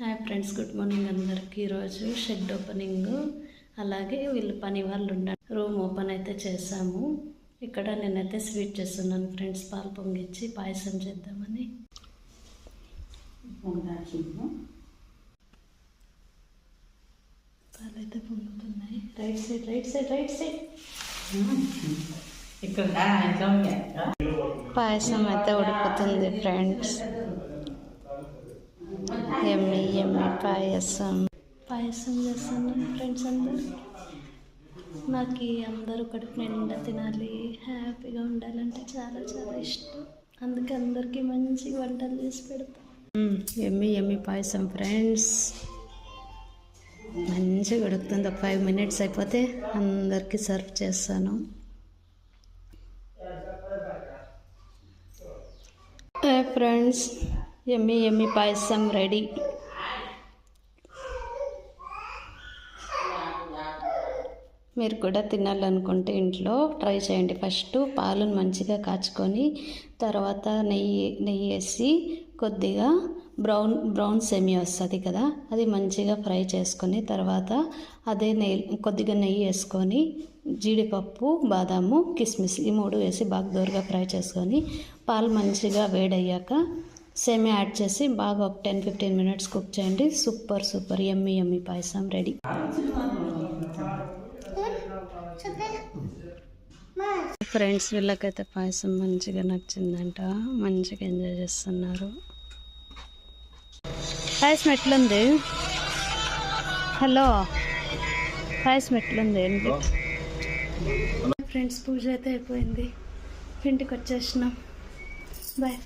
Hi friends, good morning అందరికీ. ఈరోజు shed opening, అలాగే వీళ్ళు పని వాళ్ళు ఉన్నారు. రూమ్ ఓపెన్ అయితే చేసాము. ఇక్కడ నేనైతే స్వీట్ చేస్తున్నాను ఫ్రెండ్స్. పాలు పొంగిచ్చి పాయసం చేద్దామని. పాలు అయితే పొంగుతున్నాయి. Right side right side right side. పాయసం అయితే ఉడుకుతుంది ఫ్రెండ్స్. ఎమ్మి ఎమ్మి పాయసం చేస్తున్నాను ఫ్రెండ్స్. నాకు అందరూ కడుపు నిండా తినాలి, హ్యాపీగా ఉండాలంటే చాలా చాలా ఇష్టం. అందుకే అందరికీ మంచిగా వంటలు చేసి పెడతాం. ఎమ్మి పాయసం ఫ్రెండ్స్. మంచిగా ఉడుకుతుంది. ఒక 5 minutes అయిపోతే అందరికీ సర్వ్ చేస్తాను. ఫ్రెండ్స్, ఎమ్మి పాయసం రెడీ. మీరు కూడా తినాలనుకుంటే ఇంట్లో ట్రై చేయండి. ఫస్ట్ పాలను మంచిగా కాచుకొని తర్వాత నెయ్యి వేసి కొద్దిగా బ్రౌన్ సేమియా వస్తుంది కదా, అది మంచిగా ఫ్రై చేసుకొని తర్వాత అదే కొద్దిగా నెయ్యి వేసుకొని జీడిపప్పు, బాదాము, కిస్మిస్ ఈ 3 వేసి బాగా దోరగా ఫ్రై చేసుకొని పాలు మంచిగా వేడయ్యాక సేమియా యాడ్ చేసి బాగా ఒక 10-15 minutes కుక్ చేయండి. సూపర్ ఎమ్మి పాయసం రెడీ. ఫ్రెండ్స్, వీళ్ళకైతే పాయసం మంచిగా నచ్చిందంట, మంచిగా ఎంజాయ్ చేస్తున్నారు. పాయసం ఎట్లుంది? హలో, పాయసం ఎట్లుంది? ఫ్రెండ్స్, పూజ అయితే అయిపోయింది. ఇంటికి వచ్చేసినాం. బాయ్.